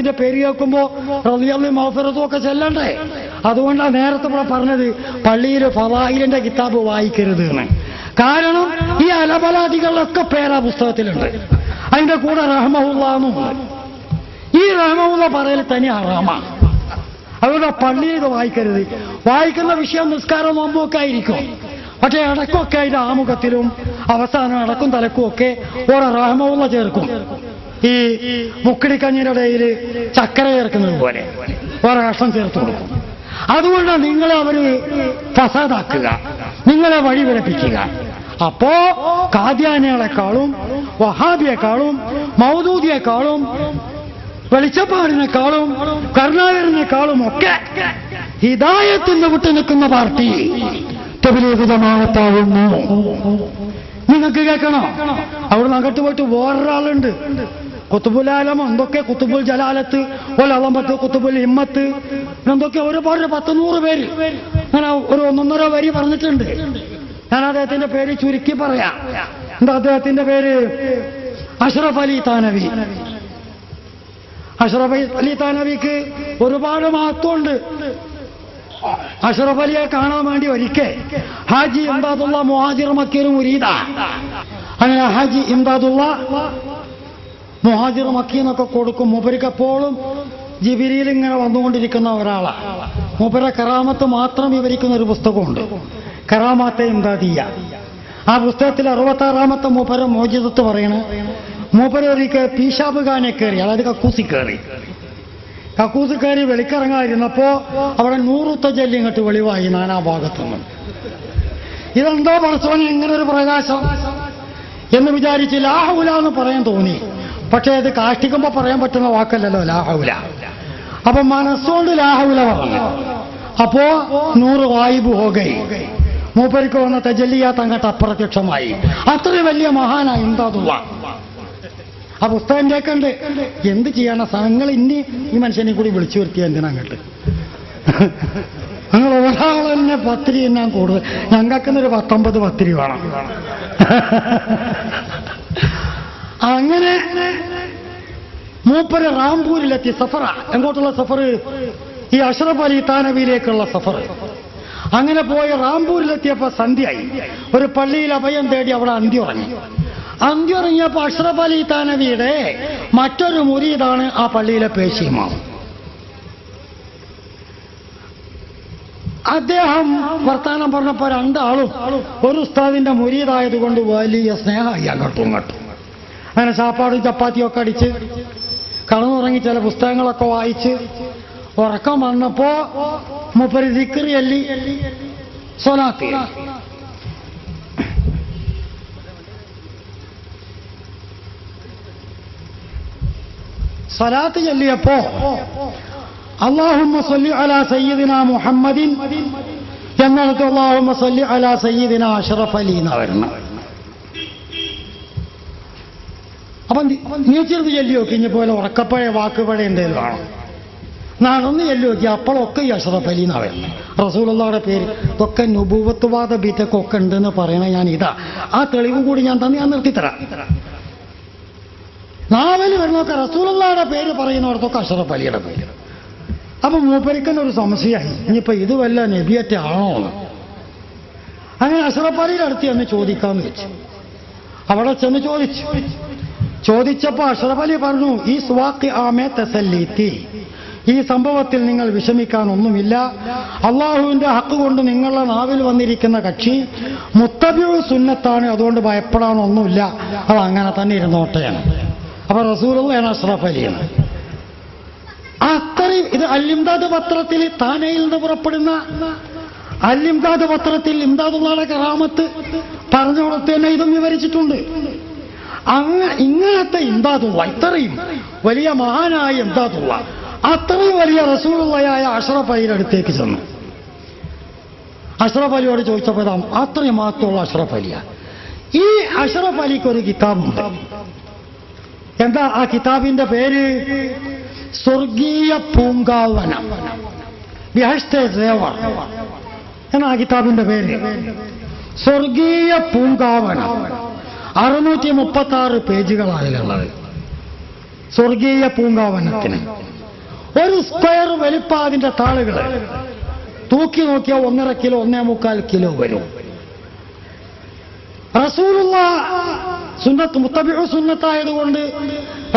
അദ്ദേഹത്തിന്റെ പേര് കേൾക്കുമ്പോൾ റളിയല്ലാഹു മഗ്ഫിറത്തും ഒക്കെ ചെല്ലണ്ടേ? അതുകൊണ്ടാണ് നേരത്തെ ഇവിടെ പറഞ്ഞത് പള്ളിയിൽ ഫളായിലിന്റെ കിതാബ് വായിക്കരുത് എന്ന്. കാരണം ഈ അലബലാദികളിലൊക്കെ പേരാ പുസ്തകത്തിലുണ്ട്. അതിന്റെ കൂടെ റഹ്മഹുല്ലാന്നും ഈ റഹ്മഹുല്ല പറയൽ തന്നെ ഹറാമാണ്. അതുകൊണ്ട് പള്ളിയിൽ ഇത് വായിക്കരുത്. വായിക്കുന്ന വിഷയം നിസ്കാരം നോമ്പൊക്കെ ആയിരിക്കും. പക്ഷേ ഇടക്കൊക്കെ അതിന്റെ ആമുഖത്തിലും അവസാനം അടക്കും തലക്കും ഒക്കെ ഓരോ റഹ്മഹുല്ല ചേർക്കും. ഈ മുക്കിടിക്കഞ്ഞിന്റെ ഇടയിൽ ചക്കര ചേർക്കുന്നത് പോലെ ഓരോ കഷ്ണം ചേർത്ത് കൊടുക്കും. അതുകൊണ്ട് നിങ്ങളെ അവര് ഫസാദാക്കുക, നിങ്ങളെ വഴിപിഴപ്പിക്കുക. അപ്പോ ഖാദിയാനികളെക്കാളും വഹാബിയെക്കാളും മൗദൂദിയെക്കാളും വെളിച്ചപ്പാടിനേക്കാളും കരുണാകരനേക്കാളും ഒക്കെ ഹിദായത്തിന് വിട്ടു നിൽക്കുന്ന പാർട്ടി തബ്ലീഗ് ജമാഅത്താവുന്നു. നിങ്ങൾക്ക് കേൾക്കണോ? അവിടെ നകട്ട് പോയിട്ട് വേറൊരാളുണ്ട്, ഖുത്ബുൽ ആലം, എന്തൊക്കെ ഖുത്ബുൽ ജലാലത്ത്, ഒലളമത്ത്, ഖുത്ബുൽ ഹിമ്മത്ത്, എന്തൊക്കെ ഒരുപാട് 10-100 പേര് അങ്ങനെ ഒരു 1-1.5 വരി പറഞ്ഞിട്ടുണ്ട്. ഞാൻ അദ്ദേഹത്തിന്റെ പേര് ചുരുക്കി പറയാം. എന്താ അദ്ദേഹത്തിന്റെ പേര്? അഷ്റഫ് അലി താനവി. അഷ്റഫ് അലി താനവിക്ക് ഒരുപാട് മഹത്വമുണ്ട്. അഷ്റഫ് അലിയെ കാണാൻ വേണ്ടി ഒരിക്കൽ ഹാജി ഇംദാദുള്ള മുഹാജിർ മക്കിയൊരു മുരീദ. അങ്ങനെ ഹാജി ഇംദാദുള്ള മുഹാജിർ മക്കി എന്നൊക്കെ കൊടുക്കും. മൂപ്പരിക്കപ്പോഴും ജിബിരിയിൽ ഇങ്ങനെ വന്നുകൊണ്ടിരിക്കുന്ന ഒരാളാണ്. മൂപ്പരെ കറാമത്ത് മാത്രം വിവരിക്കുന്ന ഒരു പുസ്തകമുണ്ട്, കറാമത്തെ ഇംദാദിയ. ആ പുസ്തകത്തിൽ 66-ാമത്തെ മൂപ്പര മോചിതത്ത് പറയണ മൂപ്പര ഒരിക്കൽ പീശാബ് ഖാനെ കയറി, അതായത് കക്കൂസി കയറി വെളിക്കിറങ്ങാതിരുന്നപ്പോ അവിടെ 100 തജല്ലി ഇങ്ങോട്ട് വെളിവായി നാനാ ഭാഗത്തുനിന്നും. ഇതെന്തോ പടച്ചോനെ ഇങ്ങനെ ഒരു പ്രകാശം എന്ന് വിചാരിച്ച് ലാഹൗല എന്ന് പറയാൻ തോന്നി. പക്ഷേ അത് കാഷ്ടിക്കുമ്പോ പറയാൻ പറ്റുന്ന വാക്കല്ലല്ലോ ലാഹൗല. അപ്പൊ മനസ്സുകൊണ്ട് ലാഹൗല പറഞ്ഞു. അപ്പോ 100 വായിബ് ഹോഗൈ, മൂപ്പരിക്ക് വന്ന തജല്ലിയാത്ത് അങ്ങോട്ട് അപ്രത്യക്ഷമായി. അത്രയും വലിയ മഹാനായി ഇംദാദുള്ള. ആ പുസ്തകം കേൾക്കണ്ട്. എന്ത് ചെയ്യണ നിങ്ങൾ ഇനി ഈ മനുഷ്യനെ കൂടി വിളിച്ചു വരുത്തിയ എന്തിനാ അങ്ങോട്ട്? നിങ്ങൾ ഒരാൾ തന്നെ പത്തിരി എന്നാൻ കൂടുതൽ, ഞങ്ങൾക്കെന്നൊരു 19 പത്തിരി വേണം. അങ്ങനെ മൂപ്പര് റാംപൂരിലെത്തി. സഫറ, എങ്ങോട്ടുള്ള സഫർ? ഈ അഷ്റഫ് അലി താനവിയിലേക്കുള്ള സഫർ. അങ്ങനെ പോയി റാംപൂരിലെത്തിയപ്പോ സന്ധ്യയായി. ഒരു പള്ളിയിൽ അഭയം തേടി അവിടെ അന്തി ഉറങ്ങിയപ്പോ അഷ്റഫ് അലി താനവിയുടെ മറ്റൊരു മുരീദാണ് ആ പള്ളിയിലെ പേശിമാം. അദ്ദേഹം വർത്താനം പറഞ്ഞപ്പോ രണ്ടാളും ഒരു ഉസ്താദിന്റെ മുരീദായതുകൊണ്ട് വലിയ സ്നേഹമായി അങ്ങോട്ടും ഇങ്ങോട്ടും. അങ്ങനെ ചാപ്പാടും ചപ്പാത്തിയൊക്കെ അടിച്ച് കടന്നുറങ്ങി ചില പുസ്തകങ്ങളൊക്കെ വായിച്ച് ഉറക്കം വന്നപ്പോ മൂപ്പര് ദിക്ർ ചൊല്ലി സ്വലാത്ത്. സ്വലാത്ത് ചൊല്ലിയപ്പോ അല്ലാഹുമ്മ സ്വല്ലി അലാ സയ്യിദിനാ മുഹമ്മദിൻ എന്നിട്ട് അല്ലാഹുമ്മ സ്വല്ലി അലാ സയ്യിദിനാ അഷ്റഫ് അലി എന്നാ വരണം. അപ്പൊ നീച്ചിരുന്ന് ചൊല്ലി നോക്കി. ഇനി പോലെ ഉറക്കപ്പഴ വാക്കുപഴ എന്തേലും ആണോ? നാളൊന്ന് ചൊല്ലി നോക്കി. അപ്പോഴൊക്കെ ഈ അഷ്റഫ് അലി എന്നാ വരുന്നത്. റസൂലുള്ളാഹിയുടെ പേര് ഇതൊക്കെ നുബുവത്തുവാദ ബീറ്റൊക്കെ ഉണ്ടെന്ന് പറയണ ഞാൻ ഇതാ. ആ തെളിവും കൂടി ഞാൻ നിർത്തിത്തരാം. നാവല് വരുന്നൊക്കെ റസൂലുള്ളാഹിയുടെ പേര് പറയുന്നവർക്കൊക്കെ അഷ്റഫ് അലിയുടെ പേര്. അപ്പൊ മൂപ്പരിക്കനൊരു സംശയമായി, ഇനിയിപ്പോ ഇത് വല്ല നബിയറ്റ ആണോ എന്ന്. അങ്ങനെ അഷ്റഫ് അലിയുടെ അടുത്ത് ചെന്ന് ചോദിക്കാന്ന് വെച്ചു. അവിടെ ചെന്ന് ചോദിച്ചപ്പോ അഷ്റഫ് അലി പറഞ്ഞു, ഈ സ്വാഖി ആമേ തസല്ലീത്തി, ഈ സംഭവത്തിൽ നിങ്ങൾ വിഷമിക്കാനൊന്നുമില്ല. അള്ളാഹുവിന്റെ ഹക്ക് കൊണ്ട് നിങ്ങളുടെ നാവിൽ വന്നിരിക്കുന്ന കക്ഷി മുത്തബിഉ സുന്നത്താണ്, അതുകൊണ്ട് ഭയപ്പെടാനൊന്നുമില്ല, അത് അങ്ങനെ തന്നെ ഇരുന്നോട്ടെയാണ്. അപ്പൊ റസൂലുള്ളാഹിയാണ് അഷ്റഫ് അലിയാണ്. അത്രയും ഇത് അൽ-ഇംദാദ് പത്രത്തിൽ താനയിൽ നിന്ന് പുറപ്പെടുന്ന അൽ-ഇംദാദ് പത്രത്തിൽ ഇംദാദുള്ളാഹിയുടെ കറാമത്ത് പറഞ്ഞു കൊടുത്ത് തന്നെ ഇതും വിവരിച്ചിട്ടുണ്ട്. ഇങ്ങനത്തെ ഇംദാദുള്ള, ഇത്രയും വലിയ മഹാനായ ഇംദാദുള്ള, അത്രയും വലിയ റസൂലുള്ളാഹിയായ അഷ്റഫ് അലിയുടെ അടുത്തേക്ക് ചെന്നു. അഷ്റഫ് അലിയോട് ചോദിച്ചപ്പോൾ അത്രയും മഹത്വമുള്ള അഷ്റഫ് അലിയാ. ഈ അഷ്റഫ് അലിക്ക് ഒരു കിതാബുണ്ട്. എന്താ ആ കിതാബിന്റെ പേര്? സ്വർഗീയ പൂങ്കാവനം, എന്നാ ആ കിതാബിന്റെ പേര്. സ്വർഗീയ പൂങ്കാവനം. 636 പേജുകളാണുള്ളത് സ്വർഗീയ പൂങ്കാവനത്തിന്. ഒരു സ്ക്വയർ വലിപ്പം അതിന്റെ താളുകൾ തൂക്കി നോക്കിയാൽ 1.5 കിലോ 1.25 കിലോ വരും. റസൂലുള്ള സുന്നത്ത് മുത്തബിഉ സുന്നത്തായതുകൊണ്ട്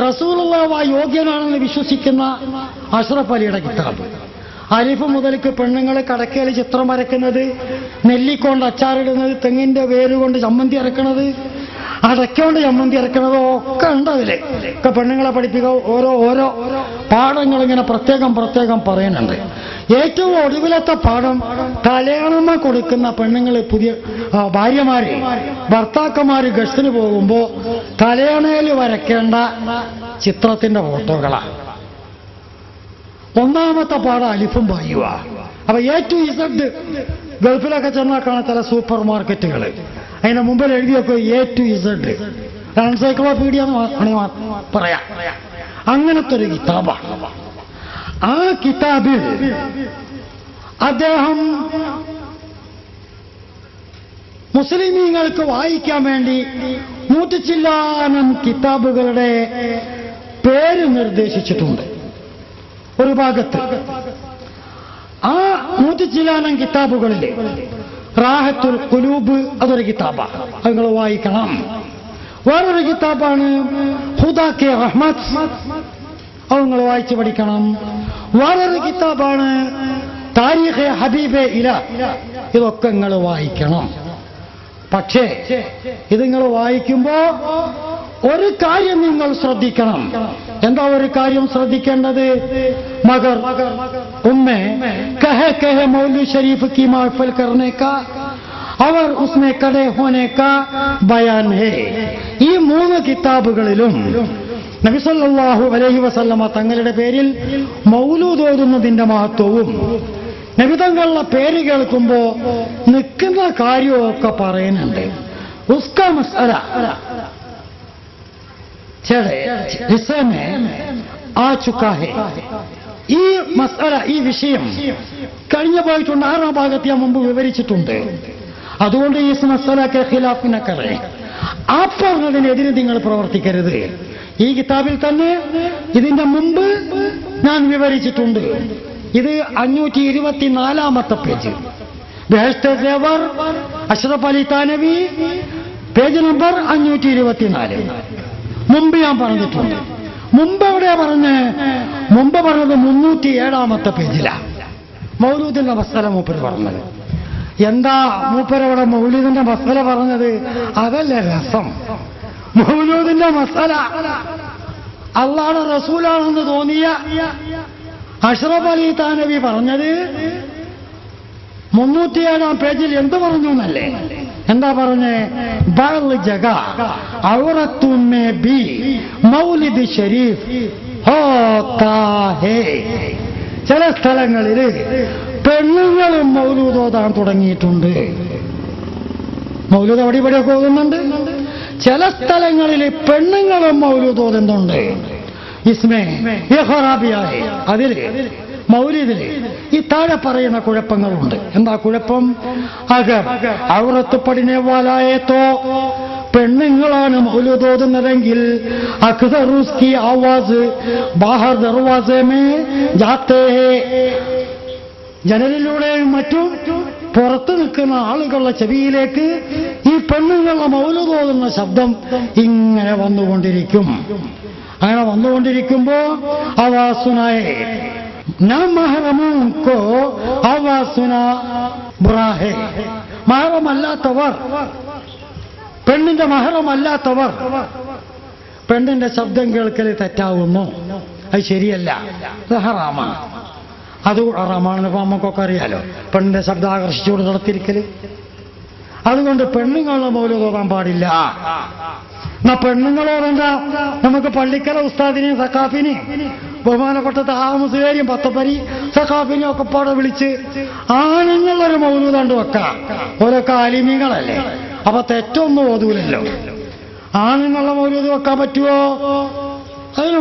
റസൂലുള്ള യോഗ്യനാണെന്ന് വിശ്വസിക്കുന്ന അഷ്റഫ് അലിയുടെ കിതാബ്. അലിഫ് മുതൽക്ക് പെണ്ണുങ്ങൾ കടക്കയിൽ ചിത്രം വരയ്ക്കുന്നത്, നെല്ലിക്കൊണ്ട് അച്ചാറിടുന്നത്, തെങ്ങിന്റെ വേരുകൊണ്ട് ചമ്മന്തി അരക്കണത്, അടയ്ക്കൊണ്ട് ചമ്മന്തി അരക്കണത് ഒക്കെ ഉണ്ട് അതില്. ഒക്കെ പെണ്ണുങ്ങളെ പഠിപ്പിക്കുക ഓരോ പാഠങ്ങൾ ഇങ്ങനെ പ്രത്യേകം പറയുന്നുണ്ട്. ഏറ്റവും ഒടുവിലത്തെ പാഠം കല്യാണമ കൊടുക്കുന്ന പെണ്ണുങ്ങൾ, പുതിയ ഭാര്യമാര് ഭർത്താക്കന്മാര് ഗസ്റ്റിന് പോകുമ്പോ കല്യാണയിൽ വരയ്ക്കേണ്ട ചിത്രത്തിന്റെ ഫോട്ടോകളാണ്. ഒന്നാമത്തെ പാഠം അലിഫും ബായുവ. അപ്പൊ A to Z ഗൾഫിലൊക്കെ ചെന്നാൽ കാണാൻ ചില സൂപ്പർ മാർക്കറ്റുകൾ അതിന്റെ മുമ്പിൽ എഴുതിയൊക്കെ A to Z എൻസൈക്ലോപീഡിയ എന്ന് പറയാം. അങ്ങനത്തെ ഒരു കിതാബാണ്. ആ കിതാബിൽ അദ്ദേഹം മുസ്ലിമീങ്ങൾക്ക് വായിക്കാൻ വേണ്ടി 100 ചില്ലാനം കിതാബുകളുടെ പേര് നിർദ്ദേശിച്ചിട്ടുണ്ട്. ഒരു ഭാഗത്ത് ആ 100 ചില്ലാനം കിതാബുകളിൽ റാഹത്തുൽ ഖുലൂബ് അതൊരു കിതാബാണ്, അത് നിങ്ങൾ വായിക്കണം. വേറൊരു കിതാബാണ് ഹുദാക്കെ റഹ്മത്ത്, അത് നിങ്ങൾ വായിച്ച് പഠിക്കണം. വേറൊരു കിതാബാണ് താരീഖെ ഹബീബെ ഇല, ഇതൊക്കെ നിങ്ങൾ വായിക്കണം. പക്ഷേ ഇത് നിങ്ങൾ വായിക്കുമ്പോ ഒരു കാര്യം നിങ്ങൾ ശ്രദ്ധിക്കണം. എന്താ ഒരു കാര്യം ശ്രദ്ധിക്കേണ്ടത്? മഗർ ഉമ്മേ കഹെ മൗലവി ശരീഫ് की महफिल करने का और उसमें खड़े होने का बयान है. ഈ 3 കിതാബുകളിലും നബി സല്ലല്ലാഹു അലൈഹി വസല്ലമ തങ്ങളുടെ പേരിൽ മൗലൂദ് ഓതുന്നതിന്റെ മഹത്വവും നബിതങ്ങളുടെ പേര് കേൾക്കുമ്പോ നിൽക്കുന്ന കാര്യമൊക്കെ പറയുന്നുണ്ട്. ഉസ്ക മസ്അല ആ ചുക്കാ ഹെ. ഈ മസ്അല, ഈ വിഷയം കഴിഞ്ഞു പോയിട്ടുണ്ട്. 6ാം ഭാഗത്ത് ഞാൻ മുമ്പ് വിവരിച്ചിട്ടുണ്ട്. അതുകൊണ്ട് ഈ മസ്അലക്ക് ഖിലാഫിനെ കറേ ആ പറഞ്ഞതിനെതിരെ നിങ്ങൾ പ്രവർത്തിക്കരുത്. ഈ കിതാബിൽ തന്നെ ഇതിന്റെ മുമ്പ് ഞാൻ വിവരിച്ചിട്ടുണ്ട്. ഇത് 524-ാമത്തെ page, Bahishti Zewar Ashraf Ali Thanvi, page number 524. മുമ്പ് ഞാൻ പറഞ്ഞിട്ടുണ്ട്. മുമ്പ് എവിടെയാ മുമ്പ് പറഞ്ഞത് 307-ാമത്തെ പേജിലാണ് മൗലൂദിന്റെ മസ്അല മൂപ്പര് പറഞ്ഞത്. എന്താ മൂപ്പരവിടെ മൗലൂദിന്റെ മസ്അല പറഞ്ഞത്? അതല്ലേ രസം. മൗലൂദിന്റെ മസ്അല അല്ലാഹുവിന്റെ റസൂലാണെന്ന് തോന്നിയ അഷ്റഫ് അലി താനവി പറഞ്ഞത് 307-ാം പേജിൽ എന്ത് പറഞ്ഞു എന്നല്ലേ? എന്താ പറഞ്ഞേ? ബഅദ് ജഗ ഔറത്തുൻ മേ ബി മൗലിദ് ശരീഫ് ഹോതാ ഹേ. ചില സ്ഥലങ്ങളിൽ പെണ്ണുങ്ങളും മൗലൂദ് ഓതാൻ തുടങ്ങിയിട്ടുണ്ട്. മൗലൂദ് അവിടെ ഇവിടെയൊക്കെ ഓതുന്നുണ്ട്. ചില സ്ഥലങ്ങളിൽ പെണ്ണുങ്ങളും മൗലൂദ് ഓതുന്നുണ്ട്. ഇസ്മേ ഖറാബിയായ അതിൽ മൗലിദില് ഈ താഴെ പറയുന്ന കുഴപ്പങ്ങളുണ്ട്. എന്താ കുഴപ്പം? അഗർ ഔറത്ത് പഠിനെ വാലായത്തോ, പെണ്ണുങ്ങളാണ് മൗലൂദ് ഓതുന്നതെങ്കിൽ അക്സർ ഉസ്കി ആവാസ് ബാഹർ ദർവാസെ മേ ജാത്തേ ഹേ, ജനലിലൂടെയും മറ്റും പുറത്തു നിൽക്കുന്ന ആളുകളുടെ ചെവിയിലേക്ക് ഈ പെണ്ണുങ്ങളുടെ മൗലൂദ് ഓതുന്ന ശബ്ദം ഇങ്ങനെ വന്നുകൊണ്ടിരിക്കും. അങ്ങനെ വന്നുകൊണ്ടിരിക്കുമ്പോ ആവാസുനായേ മഹറമോ ആവാസുന ബുറാഹേ, മഹറമല്ലാത്തവർ, പെണ്ണിന്റെ മഹറമല്ലാത്തവർ പെണ്ണിന്റെ ശബ്ദം കേൾക്കല് തെറ്റാവുന്നു. അത് ശരിയല്ല, അത് ഹറാമാണ്. അത് ഹറാമാണെന്ന് നമുക്കൊക്കെ അറിയാലോ. പെണ്ണിന്റെ ശബ്ദം ആകർഷിച്ചുകൊണ്ട് നടത്തിയിരിക്കല്. അതുകൊണ്ട് പെണ്ണുങ്ങളുടെ മൗലൂദ് ഓതാൻ പാടില്ല. എന്നാ പെണ്ണുങ്ങളോടെന്താ? നമുക്ക് പള്ളിക്കല ഉസ്താദിനെയും സഖാഫിനെയും ബഹുമാനപ്പെട്ട മുസ്ലിം പത്തപ്പരി സഖാഫിനെയും ഒക്കെ പാടെ വിളിച്ച് ആണുങ്ങളൊരു മൗലൂദ് കണ്ടു വെക്കാം. ഓരൊക്കെ ആലിമീങ്ങളല്ലേ, അപ്പൊ തെറ്റൊന്നും ഓതൂലല്ലോ. ആണുങ്ങളുടെ മൗലൂദ് വെക്കാൻ പറ്റുമോ? അതിന്